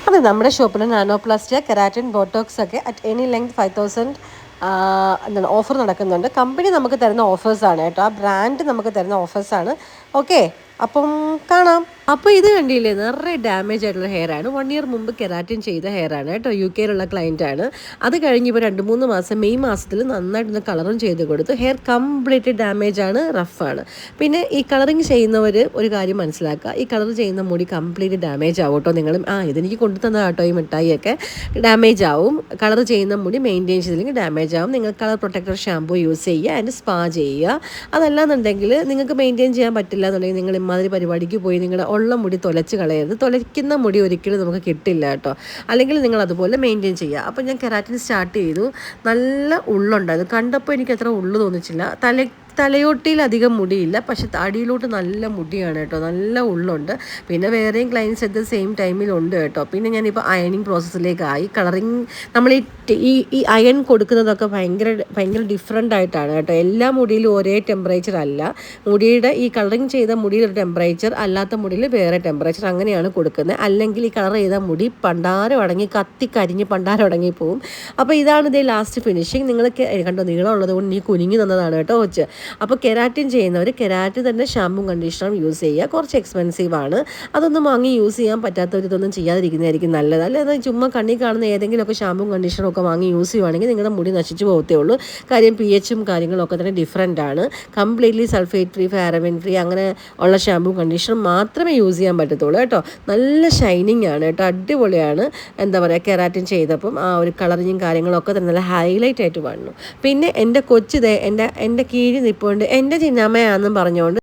അത് നമ്മുടെ ഷോപ്പിൽ നാനോപ്ലാസ്റ്റിയ കെരാറ്റിൻ ബോട്ടോക്സ് ഒക്കെ അറ്റ് എനി ലെങ്ത് 5000 എന്താണ് ഓഫർ നടക്കുന്നുണ്ട്. കമ്പനി നമുക്ക് തരുന്ന ഓഫേഴ്സാണ് കേട്ടോ, ആ ബ്രാൻഡ് നമുക്ക് തരുന്ന ഓഫേഴ്സാണ്. ഓക്കെ, അപ്പം കാണാം. അപ്പോൾ ഇത് കണ്ടില്ലേ, നിറയെ ഡാമേജ് ആയിട്ടുള്ള ഹെയർ ആണ്. 1 ഇയർ മുമ്പ് കെരാറ്റിൻ ചെയ്ത ഹെയർ ആണ് കേട്ടോ, UK ക്ലയൻ്റ് ആണ്. അത് കഴിഞ്ഞ് ഇപ്പോൾ 2-3 മാസം മെയ് മാസത്തിൽ നന്നായിട്ടൊന്ന് കളറും ചെയ്ത് കൊടുത്തു. ഹെയർ കംപ്ലീറ്റ് ഡാമേജ് ആണ്, റഫാണ്. പിന്നെ ഈ കളറിങ് ചെയ്യുന്നവർ ഒരു കാര്യം മനസ്സിലാക്കുക, ഈ കളർ ചെയ്യുന്ന മുടി കംപ്ലീറ്റ് ഡാമേജ് ആവും കേട്ടോ. നിങ്ങളും ഇതെനിക്ക് കൊണ്ടു തന്ന കേട്ടോ, ഈ മിഠായിയൊക്കെ ഡാമേജ് ആവും. കളർ ചെയ്യുന്ന മുടി മെയിൻറ്റെയിൻ ചെയ്തില്ലെങ്കിൽ ഡാമേജ് ആവും. നിങ്ങൾ കളർ പ്രൊട്ടക്ടർ ഷാമ്പൂ യൂസ് ചെയ്യുക, അതിൻ്റെ സ്പാ ചെയ്യുക. അതല്ലാന്നുണ്ടെങ്കിൽ നിങ്ങൾക്ക് മെയിൻറ്റെയിൻ ചെയ്യാൻ പറ്റില്ല എന്നുണ്ടെങ്കിൽ നിങ്ങൾ ഇമാതിരി പരിപാടിക്ക് പോയി നിങ്ങളുടെ ഉള്ള മുടി തൊലച്ച് കളയരുത്. തൊലയ്ക്കുന്ന മുടി ഒരിക്കലും നമുക്ക് കിട്ടില്ല കേട്ടോ. അല്ലെങ്കിൽ നിങ്ങൾ അതുപോലെ മെയിൻറ്റെയിൻ ചെയ്യുക. അപ്പോൾ ഞാൻ കെരാറ്റിൻ സ്റ്റാർട്ട് ചെയ്തു. നല്ല ഉള്ളുണ്ടായിരുന്നു. കണ്ടപ്പോൾ എനിക്ക് അത്ര ഉള്ളു തോന്നിച്ചില്ല. തലയോട്ടിയിലധികം മുടിയില്ല, പക്ഷെ അടിയിലോട്ട് നല്ല മുടിയാണ് കേട്ടോ, നല്ല ഉള്ളുണ്ട്. പിന്നെ വേറെയും ക്ലയൻസ് അറ്റ് ദ സെയിം ടൈമിലുണ്ട് കേട്ടോ. പിന്നെ ഞാനിപ്പോൾ അയണിങ് പ്രോസസ്സിലേക്കായി. കളറിങ് നമ്മൾ ഈ അയൺ കൊടുക്കുന്നതൊക്കെ ഭയങ്കര ഡിഫറെൻ്റ് ആയിട്ടാണ് കേട്ടോ. എല്ലാ മുടിയിലും ഒരേ ടെമ്പറേച്ചർ അല്ല. മുടിയുടെ ഈ കളറിങ് ചെയ്ത മുടിയിൽ ഒരു ടെമ്പറേച്ചർ, അല്ലാത്ത മുടിയിൽ വേറെ ടെമ്പറേച്ചർ, അങ്ങനെയാണ് കൊടുക്കുന്നത്. അല്ലെങ്കിൽ ഈ കളർ ചെയ്ത മുടി പണ്ടാരം അടങ്ങി കത്തിക്കരിഞ്ഞ് പണ്ടാരം അടങ്ങി പോവും. അപ്പോൾ ഇതാണ് ഇതേ ലാസ്റ്റ് ഫിനിഷിങ്. നിങ്ങൾക്ക് കണ്ടോ, നീളമുള്ളത് കൊണ്ട് നീ കുനിങ്ങി തന്നതാണ് കേട്ടോ വെച്ച്. അപ്പോൾ കെരാറ്റിൻ ചെയ്യുന്നവർ കെരാറ്റിൻ തന്നെ ഷാമ്പും കണ്ടീഷണറും യൂസ് ചെയ്യുക. കുറച്ച് എക്സ്പെൻസീവ് ആണ്, അതൊന്നും വാങ്ങി യൂസ് ചെയ്യാൻ പറ്റാത്തവർ ഇതൊന്നും ചെയ്യാതിരിക്കുന്നതായിരിക്കും നല്ലത്. അല്ലാതെ ചുമ്മാ കണ്ണി കാണുന്ന ഏതെങ്കിലുമൊക്കെ ഷാമ്പും കണ്ടീഷണറും ഒക്കെ വാങ്ങി യൂസ് ചെയ്യുവാണെങ്കിൽ നിങ്ങളുടെ മുടി നശിച്ചു പോകത്തേ ഉള്ളൂ. കാര്യം pH-ഉം കാര്യങ്ങളൊക്കെ തന്നെ ഡിഫറെൻ്റ് ആണ്. Completely sulphate free, paraben free അങ്ങനെ ഉള്ള ഷാമ്പും കണ്ടീഷണറും മാത്രമേ യൂസ് ചെയ്യാൻ പറ്റത്തുള്ളൂ കേട്ടോ. നല്ല ഷൈനിങ് ആണ് കേട്ടോ, അടിപൊളിയാണ്. എന്താ പറയുക, കെരാറ്റിൻ ചെയ്തപ്പം ആ ഒരു കളറിങ്ങും കാര്യങ്ങളൊക്കെ തന്നെ നല്ല ഹൈലൈറ്റ് ആയിട്ട് വന്നു. പിന്നെ എൻ്റെ കൊച്ചിതേ എൻ്റെ കീഴിൽ നിൽപ്പുണ്ട്, എൻ്റെ ചിന്നമ്മയാണെന്നും പറഞ്ഞുകൊണ്ട്